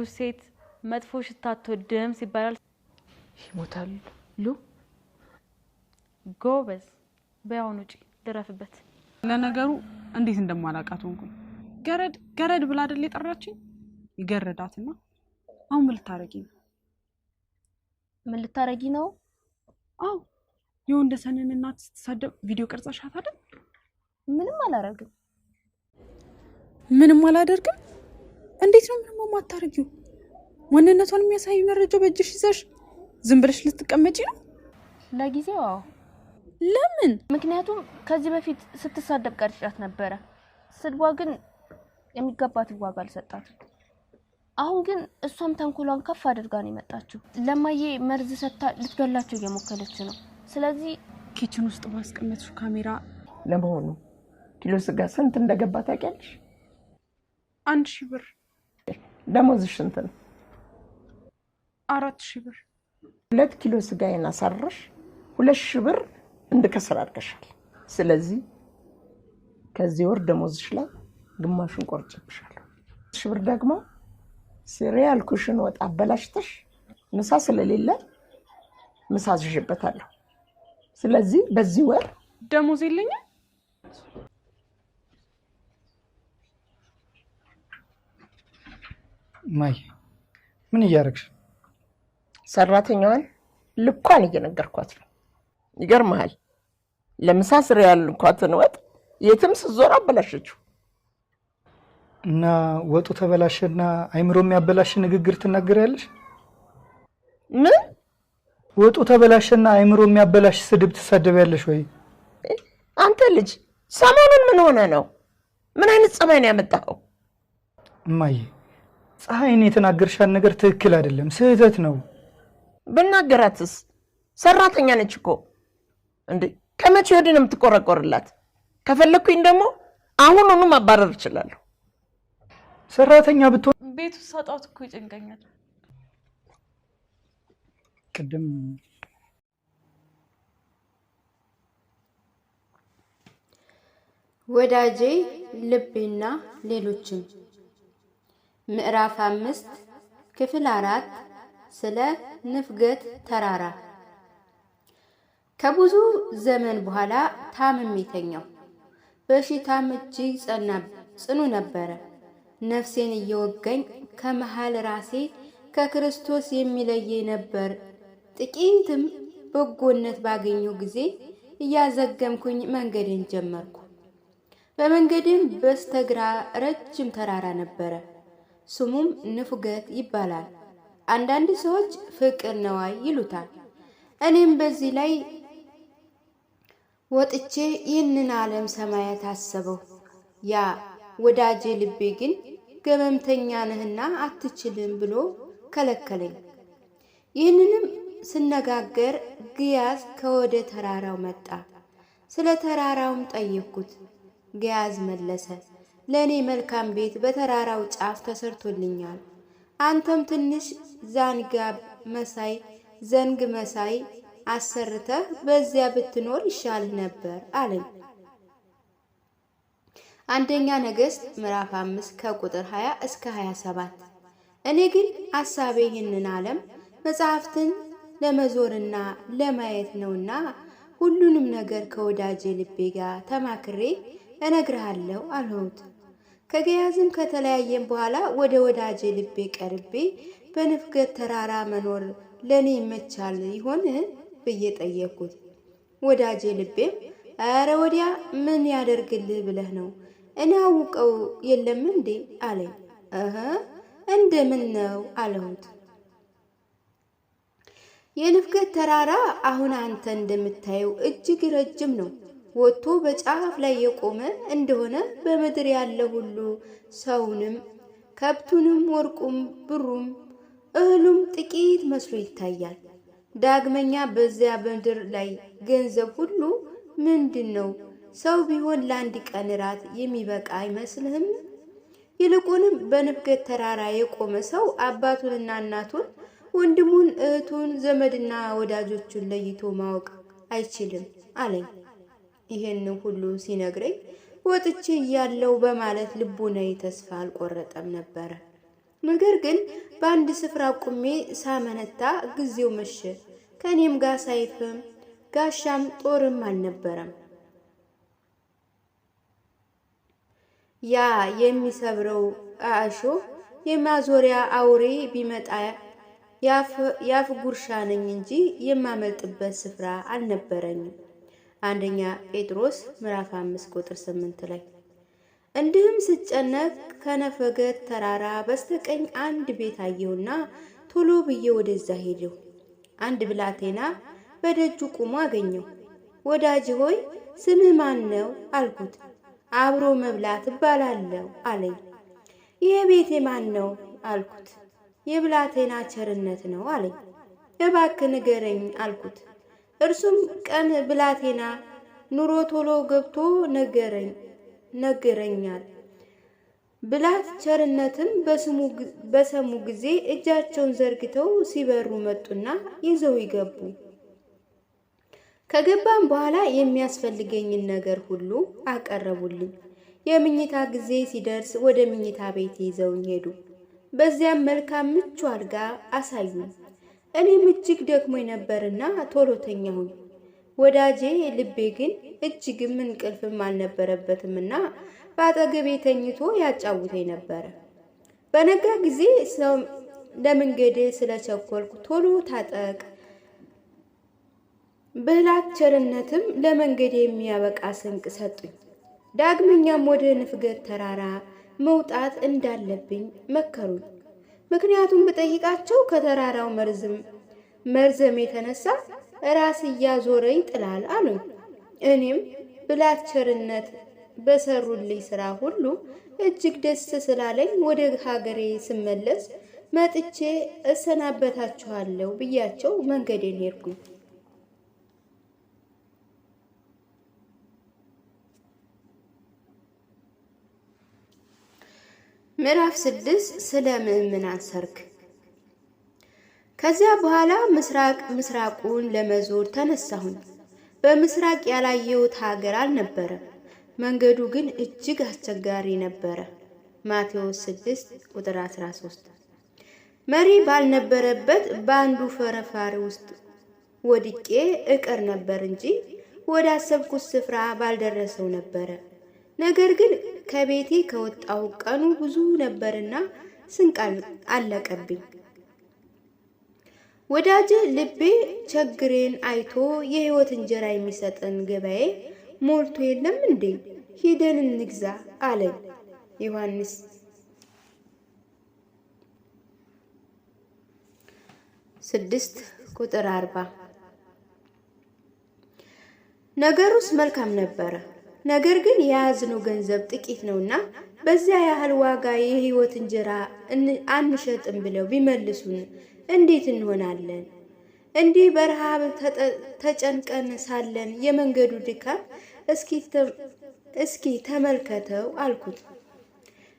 እርጉዝ ሴት መጥፎ ሽታ አትወድም ሲባል ይሞታሉ። ጎበዝ በያውን ውጪ ድረፍበት። ለነገሩ እንዴት እንደማላቃት ሆንኩኝ። ገረድ ብላ አይደል የጠራችኝ? ይገረዳትና አሁን ምን ልታረጊ ነው? ምን ልታረጊ ነው? አው የወንደሰንን እናት ስትሳደብ ቪዲዮ ቀርጸሻት አይደል? ምንም አላደርግም። ምንም አላደርግም? እንዴት ነው ምንም ማታረጊው? ወንነቷን የሚያሳይ መረጃ በእጅሽ ይዘሽ ዝም ብለሽ ልትቀመጪ ነው? ለጊዜው አዎ። ለምን? ምክንያቱም ከዚህ በፊት ስትሳደብ ቀርጫት ነበር። ስድቧ ግን የሚገባት ዋጋ አልሰጣትም። አሁን ግን እሷም ተንኮሏን ከፍ አድርጋ ነው የመጣችው። ለማዬ መርዝ ሰታ ልትገላቸው እየሞከለች ነው። ስለዚህ ኪችን ውስጥ ባስቀመጥሽው ካሜራ ለመሆኑ ኪሎ ስጋ ስንት እንደገባ ታውቂያለሽ? 1000 ብር። ደሞዝሽ ስንት ነው? 4000 ብር። 2 ኪሎ ስጋዬን አሳረሽ 2000 ብር እንድከስር አድርገሻል። ስለዚህ ከዚህ ወር ደሞዝሽ ላይ ግማሹን ቆርጬብሻለሁ። 1000 ብር ደግሞ ሲሪያል ኩሽን ወጥ አበላሽተሽ ምሳ ስለሌለ ምሳ አዝዤበታለሁ። ስለዚህ በዚህ ወር ደሞዝ የለኝም። ማይ ምን እያደረግሽ? ሰራተኛዋን ልኳን እየነገርኳት ነው። ይገርምሃል፣ ለምሳ ሲሪያል እንኳን ወጥ የትም ስትዞር አበላሸችው። እና ወጡ ተበላሸና አይምሮ የሚያበላሽ ንግግር ትናገሪያለሽ? ምን? ወጡ ተበላሸና አይምሮ የሚያበላሽ ስድብ ትሳደቢያለሽ ወይ? አንተ ልጅ ሰሞኑን ምን ሆነ ነው? ምን አይነት ጸባይ ነው ያመጣው? እማዬ ፀሐይን የተናገርሻት ነገር ትክክል አይደለም፣ ስህተት ነው። ብናገራትስ? ሰራተኛ ነች እኮ እንዴ! ከመቼ ወዲህ ነው የምትቆረቆርላት? ከፈለኩኝ ደግሞ አሁኑኑ ማባረር እችላለሁ። ሰራተኛ ብትሆን ቤቱ ሳጣት እኮ ይጨንቀኛል። ቅድም ወዳጄ ልቤና ሌሎችም ምዕራፍ 5 ክፍል 4 ስለ ንፍገት ተራራ። ከብዙ ዘመን በኋላ ታምሜ ተኛው። በሽታም እጅግ ጽኑ ነበረ። ነፍሴን እየወጋኝ ከመሃል ራሴ ከክርስቶስ የሚለየኝ ነበር። ጥቂትም በጎነት ባገኘው ጊዜ እያዘገምኩኝ መንገዴን ጀመርኩ። በመንገዴም በስተግራ ረጅም ተራራ ነበረ። ስሙም ንፍገት ይባላል። አንዳንድ ሰዎች ፍቅር ነዋይ ይሉታል። እኔም በዚህ ላይ ወጥቼ ይህንን ዓለም ሰማያት አሰበው። ያ ወዳጄ ልቤ ግን ገመምተኛ ነህና አትችልም ብሎ ከለከለኝ። ይህንንም ስነጋገር ግያዝ ከወደ ተራራው መጣ። ስለ ተራራውም ጠየቅኩት። ግያዝ መለሰ፣ ለእኔ መልካም ቤት በተራራው ጫፍ ተሰርቶልኛል። አንተም ትንሽ ዘንግ መሳይ አሰርተህ በዚያ ብትኖር ይሻልህ ነበር አለኝ። አንደኛ ነገሥት ምዕራፍ 5 ከቁጥር 20 እስከ 27። እኔ ግን ሐሳቤ ይህንን ዓለም መጽሐፍትን ለመዞርና ለማየት ነውና ሁሉንም ነገር ከወዳጄ ልቤ ጋር ተማክሬ እነግርሃለሁ አልሁት። ከግያዝም ከተለያየም በኋላ ወደ ወዳጄ ልቤ ቀርቤ በንፍገት ተራራ መኖር ለኔ ይመቻል ይሆን ብዬ ጠየቅኩት። ወዳጄ ልቤም አረ ወዲያ ምን ያደርግልህ ብለህ ነው? እኔ አውቀው የለም እንዴ አለኝ። እንደምን ነው አለሁት። የንፍገት ተራራ አሁን አንተ እንደምታየው እጅግ ረጅም ነው። ወጥቶ በጫፍ ላይ የቆመ እንደሆነ በምድር ያለ ሁሉ ሰውንም ከብቱንም ወርቁም ብሩም እህሉም ጥቂት መስሎ ይታያል። ዳግመኛ በዚያ ምድር ላይ ገንዘብ ሁሉ ምንድነው? ሰው ቢሆን ለአንድ ቀን ራት የሚበቃ አይመስልህም? ይልቁንም በንፍገት ተራራ የቆመ ሰው አባቱንና እናቱን፣ ወንድሙን፣ እህቱን፣ ዘመድና ወዳጆቹን ለይቶ ማወቅ አይችልም አለኝ። ይሄን ሁሉ ሲነግረኝ ወጥቼ ያለው በማለት ልቡናዬ ተስፋ አልቆረጠም ነበር። ነገር ግን በአንድ ስፍራ ቁሜ ሳመነታ ጊዜው መሸ። ከኔም ጋር ሰይፍም ጋሻም ጦርም አልነበረም። ያ የሚሰብረው አሾ የማዞሪያ አውሬ ቢመጣ ያፍ ጉርሻ ነኝ እንጂ የማመልጥበት ስፍራ አልነበረኝም። አንደኛ ጴጥሮስ ምዕራፍ 5 ቁጥር 8 ላይ። እንዲህም ስጨነቅ ከነፈገት ተራራ በስተቀኝ አንድ ቤት አየሁና ቶሎ ብዬ ወደዛ ሄድሁ። አንድ ብላቴና በደጁ ቆሞ አገኘሁ። ወዳጅ ሆይ ስምህ ማን ነው አልኩት። አብሮ መብላት እባላለሁ አለኝ። ይሄ ቤቴ ማን ነው አልኩት። የብላቴና ቸርነት ነው አለኝ። እባክህ ንገረኝ አልኩት። እርሱም ቀን ብላቴና ኑሮ ቶሎ ገብቶ ነገረኛል። ብላት ቸርነትም በሰሙ ጊዜ እጃቸውን ዘርግተው ሲበሩ መጡና ይዘው ይገቡ። ከገባም በኋላ የሚያስፈልገኝን ነገር ሁሉ አቀረቡልኝ። የምኝታ ጊዜ ሲደርስ ወደ ምኝታ ቤት ይዘውኝ ሄዱ። በዚያም መልካም ምቹ አልጋ አሳዩኝ። እኔም እጅግ ደክሞኝ ነበርና ቶሎ ተኛሁኝ። ወዳጄ ልቤ ግን እጅግም እንቅልፍም አልነበረበትምና በአጠገቤ ተኝቶ ያጫውተኝ ነበረ። በነጋ ጊዜ ለመንገድ ስለቸኮልኩ ቶሎ ታጠቅ ብላት ቸርነትም ለመንገድ የሚያበቃ ስንቅ ሰጡኝ። ዳግመኛም ወደ ንፍገት ተራራ መውጣት እንዳለብኝ መከሩኝ። ምክንያቱም ብጠይቃቸው ከተራራው መርዘም የተነሳ ራስ እያዞረኝ ጥላል አሉኝ። እኔም ብላት ቸርነት በሰሩልኝ ስራ ሁሉ እጅግ ደስ ስላለኝ ወደ ሀገሬ ስመለስ መጥቼ እሰናበታችኋለሁ ብያቸው መንገዴን ሄድኩኝ። ምዕራፍ 6 ስለ ምእመናን ሰርግ። ከዚያ በኋላ ምስራቁን ለመዞር ተነሳሁኝ። በምስራቅ ያላየሁት ሀገር አልነበረም። መንገዱ ግን እጅግ አስቸጋሪ ነበረ። ማቴዎስ 6 ቁጥር 13። መሪ ባልነበረበት በአንዱ ፈረፋሪ ውስጥ ወድቄ እቀር ነበር እንጂ ወደ አሰብኩት ስፍራ ባልደረሰው ነበረ። ነገር ግን ከቤቴ ከወጣው ቀኑ ብዙ ነበርና ስንቅ አለቀብኝ። ወዳጄ ልቤ ችግሬን አይቶ የሕይወት እንጀራ የሚሰጠን ገበያ ሞልቶ የለም እንዴ? ሂደን እንግዛ አለኝ። ዮሐንስ 6 ቁጥር 40። ነገሩስ መልካም ነበረ። ነገር ግን የያዝነው ገንዘብ ጥቂት ነውና በዚያ ያህል ዋጋ የሕይወት እንጀራ አንሸጥም ብለው ቢመልሱን እንዴት እንሆናለን? እንዲህ በረሃብ ተጨንቀን ሳለን የመንገዱ ድካም እስኪ ተመልከተው አልኩት።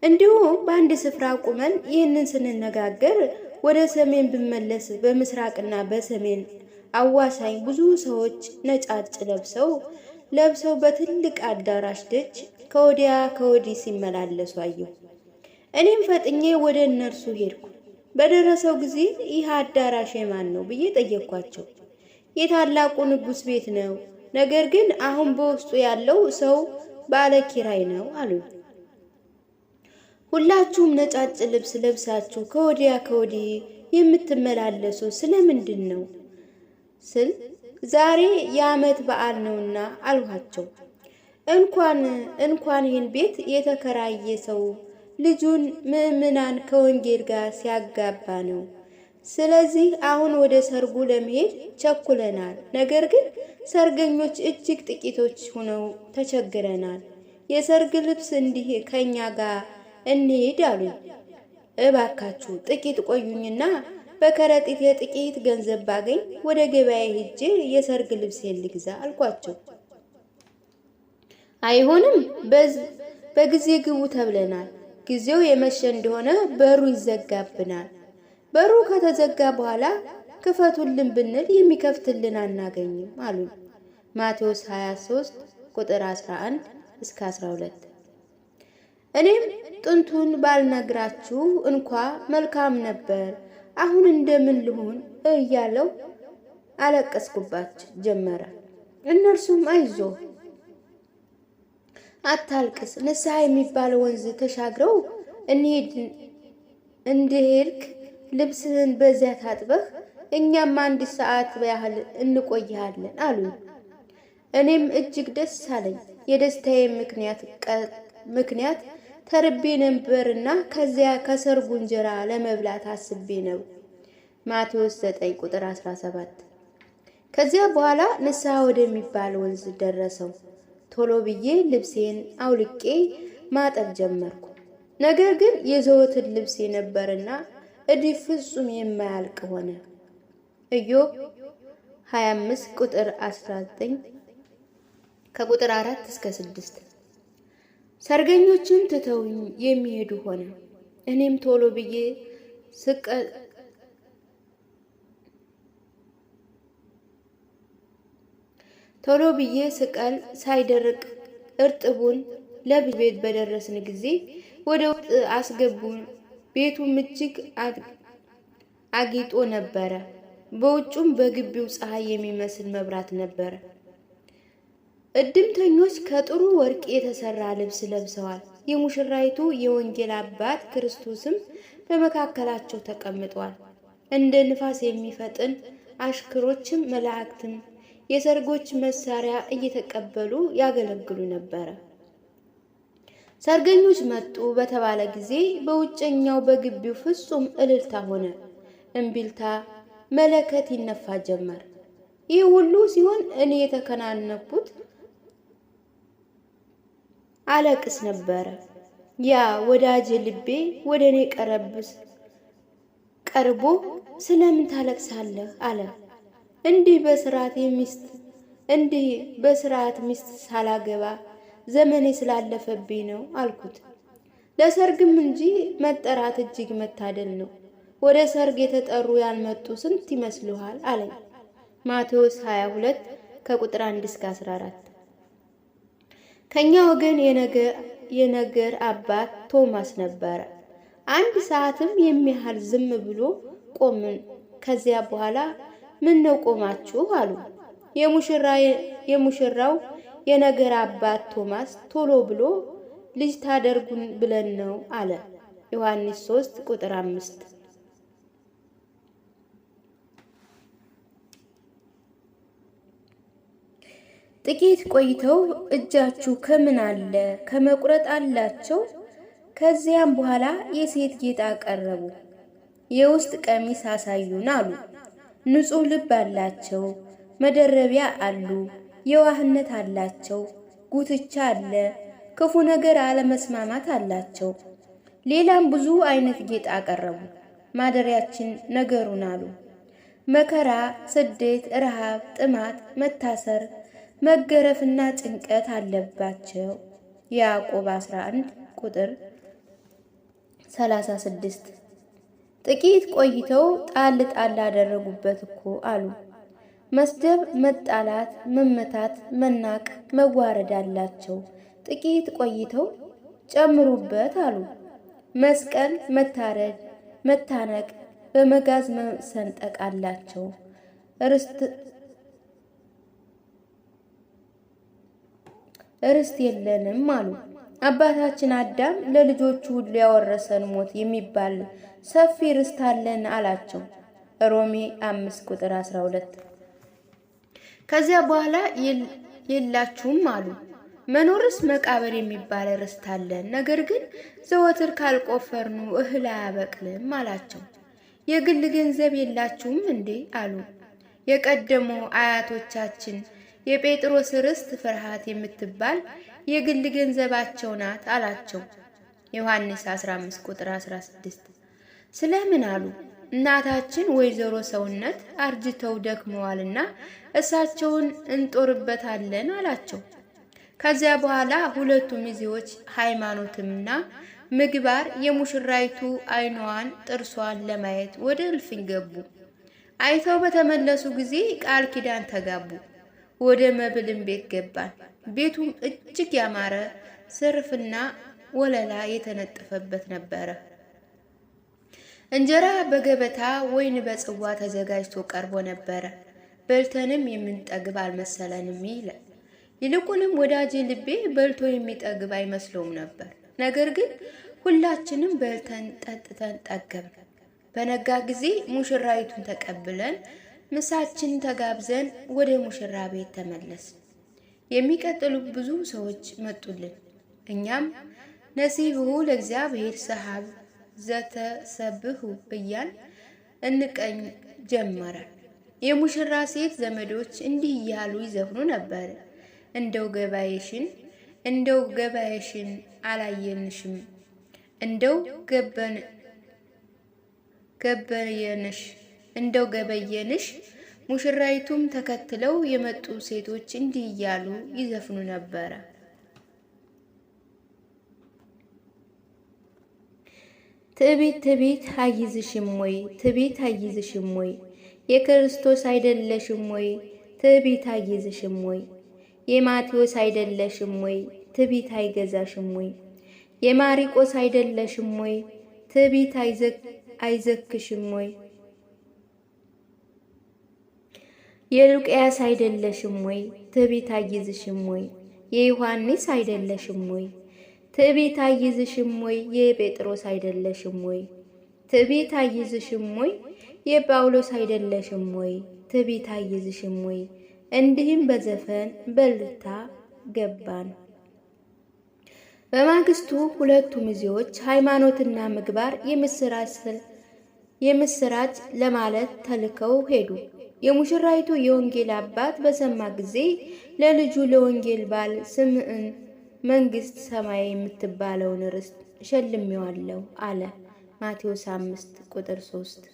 እንዲሁ በአንድ ስፍራ ቁመን ይህንን ስንነጋገር ወደ ሰሜን ብመለስ በምስራቅና በሰሜን አዋሳኝ ብዙ ሰዎች ነጫጭ ለብሰው በትልቅ አዳራሽ ደጅ ከወዲያ ከወዲህ ሲመላለሱ አየሁ። እኔም ፈጥኜ ወደ እነርሱ ሄድኩ። በደረሰው ጊዜ ይህ አዳራሽ የማን ነው ብዬ ጠየቅኳቸው። የታላቁ ንጉሥ ቤት ነው፣ ነገር ግን አሁን በውስጡ ያለው ሰው ባለ ኪራይ ነው አሉኝ። ሁላችሁም ነጫጭ ልብስ ለብሳችሁ ከወዲያ ከወዲህ የምትመላለሱ ስለምንድን ነው ስል ዛሬ የዓመት በዓል ነውና አልኋቸው። እንኳን ይህን ቤት የተከራየ ሰው ልጁን ምእመናን ከወንጌል ጋር ሲያጋባ ነው። ስለዚህ አሁን ወደ ሰርጉ ለመሄድ ቸኩለናል። ነገር ግን ሰርገኞች እጅግ ጥቂቶች ሆነው ተቸግረናል። የሰርግ ልብስ እንዲህ ከኛ ጋር እንሄድ አሉኝ። እባካችሁ ጥቂት ቆዩኝና በከረጢት የጥቂት ገንዘብ ባገኝ ወደ ገበያ ሄጄ የሰርግ ልብሴን ልግዛ አልኳቸው። አይሆንም፣ በጊዜ ግቡ ተብለናል። ጊዜው የመሸ እንደሆነ በሩ ይዘጋብናል። በሩ ከተዘጋ በኋላ ክፈቱልን ብንል የሚከፍትልን አናገኝም አሉኝ። ማቴዎስ 23 ቁጥር 11 እስከ 12። እኔም ጥንቱን ባልነግራችሁ እንኳ መልካም ነበር፣ አሁን እንደምን ልሁን እያለው አለቀስኩባቸው ጀመረ። እነርሱም አይዞህ አታልቅስ፣ ንስሐ የሚባል ወንዝ ተሻግረው እንድሄድክ ልብስህን በዚያ ታጥበህ እኛም 1 ሰዓት ያህል እንቆይሃለን አሉኝ። እኔም እጅግ ደስ አለኝ። የደስታዬ ምክንያት ተርቤ ነበርና ከዚያ ከሰርጉ እንጀራ ለመብላት አስቤ ነው። ማቴዎስ 9 ቁጥር 17። ከዚያ በኋላ ንስሐ ወደሚባል ወንዝ ደረሰው። ቶሎ ብዬ ልብሴን አውልቄ ማጠብ ጀመርኩ። ነገር ግን የዘወትር ልብሴ ነበርና እድፍ ፍጹም የማያልቅ ሆነ። ኢዮብ 25 ቁጥር 19 ከቁጥር 4 እስከ 6። ሰርገኞችን ትተውኝ የሚሄዱ ሆነ። እኔም ቶሎ ብዬ ስቀል ሳይደርቅ እርጥቡን ለቤት በደረስን ጊዜ ወደ ውስጥ አስገቡን። ቤቱም እጅግ አጊጦ ነበረ። በውጩም በግቢው ፀሐይ የሚመስል መብራት ነበረ። እድምተኞች ከጥሩ ወርቅ የተሰራ ልብስ ለብሰዋል። የሙሽራይቱ የወንጌል አባት ክርስቶስም በመካከላቸው ተቀምጧል። እንደ ንፋስ የሚፈጥን አሽከሮችም መላእክትም የሰርጎች መሳሪያ እየተቀበሉ ያገለግሉ ነበረ። ሰርገኞች መጡ በተባለ ጊዜ በውጨኛው በግቢው ፍጹም እልልታ ሆነ። እምቢልታ መለከት ይነፋ ጀመር። ይህ ሁሉ ሲሆን እኔ የተከናነብኩት አለቅስ ነበረ። ያ ወዳጅ ልቤ ወደ እኔ ቀርቦ ስለምን ታለቅሳለህ አለ። እንዲህ በስርዓት ሚስት ሳላገባ ዘመኔ ስላለፈብኝ ነው አልኩት። ለሰርግም እንጂ መጠራት እጅግ መታደል ነው። ወደ ሰርግ የተጠሩ ያልመጡ ስንት ይመስሉሃል አለኝ። ማቴዎስ 22 ከቁጥር 1 እስከ 14። ከኛ ወገን የነገር አባት ቶማስ ነበረ። 1 ሰዓትም የሚያህል ዝም ብሎ ቆምን። ከዚያ በኋላ ምን ነው ቆማችሁ አሉ። የሙሽራው የነገር አባት ቶማስ ቶሎ ብሎ ልጅ ታደርጉን ብለን ነው አለ። ዮሐንስ 3 ቁጥር 5። ጥቂት ቆይተው እጃችሁ ከምን አለ ከመቁረጥ አላቸው። ከዚያም በኋላ የሴት ጌጥ አቀረቡ። የውስጥ ቀሚስ አሳዩን አሉ። ንጹሕ ልብ አላቸው፣ መደረቢያ አሉ፣ የዋህነት አላቸው፣ ጉትቻ አለ፣ ክፉ ነገር አለመስማማት አላቸው። ሌላም ብዙ አይነት ጌጥ አቀረቡ። ማደሪያችን ነገሩን አሉ። መከራ፣ ስደት፣ ረሃብ፣ ጥማት፣ መታሰር፣ መገረፍና ጭንቀት አለባቸው። ያዕቆብ 11 ቁጥር 36። ጥቂት ቆይተው ጣል አደረጉበት እኮ አሉ። መስደብ፣ መጣላት፣ መመታት፣ መናቅ፣ መዋረድ አላቸው። ጥቂት ቆይተው ጨምሩበት አሉ። መስቀል፣ መታረድ፣ መታነቅ፣ በመጋዝ መሰንጠቅ አላቸው። ርስት የለንም አሉ። አባታችን አዳም ለልጆቹ ሁሉ ያወረሰን ሞት የሚባል ሰፊ ርስት አለን አላቸው። ሮሜ 5 ቁጥር 12። ከዚያ በኋላ የላችሁም አሉ። መኖርስ መቃብር የሚባል ርስት አለን፣ ነገር ግን ዘወትር ካልቆፈርኑ እህል አያበቅልም አላቸው። የግል ገንዘብ የላችሁም እንዴ አሉ። የቀደሙ አያቶቻችን የጴጥሮስ ርስት ፍርሃት የምትባል የግል ገንዘባቸው ናት አላቸው። ዮሐንስ 15 ቁጥር 16። ስለምን አሉ። እናታችን ወይዘሮ ሰውነት አርጅተው ደክመዋልና እሳቸውን እንጦርበታለን አላቸው። ከዚያ በኋላ ሁለቱ ሚዜዎች ሃይማኖትምና ምግባር የሙሽራይቱ ዓይኗን ጥርሷን ለማየት ወደ እልፍኝ ገቡ። አይተው በተመለሱ ጊዜ ቃል ኪዳን ተጋቡ። ወደ መብልን ቤት ገባን። ቤቱም እጅግ ያማረ ስርፍና ወለላ የተነጠፈበት ነበረ። እንጀራ በገበታ ወይን በጽዋ ተዘጋጅቶ ቀርቦ ነበረ። በልተንም የምንጠግብ አልመሰለንም ይላል። ይልቁንም ወዳጄ ልቤ በልቶ የሚጠግብ አይመስለውም ነበር። ነገር ግን ሁላችንም በልተን ጠጥተን ጠገብን። በነጋ ጊዜ ሙሽራይቱን ተቀብለን ምሳችን ተጋብዘን ወደ ሙሽራ ቤት ተመለስን። የሚቀጥሉ ብዙ ሰዎች መጡልን። እኛም ነሲብሁ ለእግዚአብሔር ሰሐብ ዘተሰብሁ እያል እንቀኝ ጀመረ። የሙሽራ ሴት ዘመዶች እንዲህ እያሉ ይዘፍኑ ነበር። እንደው ገባየሽን አላየንሽም፣ እንደው ገበየንሽ። ሙሽራይቱም ተከትለው የመጡ ሴቶች እንዲህ እያሉ ይዘፍኑ ነበረ። ትዕቢት ትዕቢት አይዝሽም ወይ? ትዕቢት አይዝሽም ወይ? የክርስቶስ አይደለሽም ወይ? ትዕቢት አይዝሽም ወይ? የማቴዎስ አይደለሽም ወይ? ትዕቢት አይገዛሽም ወይ? የማሪቆስ አይደለሽም ወይ? ትዕቢት አይዘክሽም ወይ? የሉቃያስ አይደለሽም ወይ? ትዕቢት አይዝሽም ወይ? የዮሐንስ አይደለሽም ወይ? ትዕቢት አይዝሽም ወይ? የጴጥሮስ አይደለሽም ወይ? ትዕቢት አይዝሽም ወይ? የጳውሎስ አይደለሽም ወይ? ትዕቢት አይዝሽም ወይ? እንዲህም በዘፈን በልታ ገባን። በማግስቱ ሁለቱ ሚዜዎች ሃይማኖትና ምግባር የምስራች ለማለት ተልከው ሄዱ። የሙሽራይቱ የወንጌል አባት በሰማ ጊዜ ለልጁ ለወንጌል ባል ስምዕን መንግስት ሰማይ የምትባለውን ርስት ሸልሜዋለሁ አለ። ማቴዎስ 5 ቁጥር 3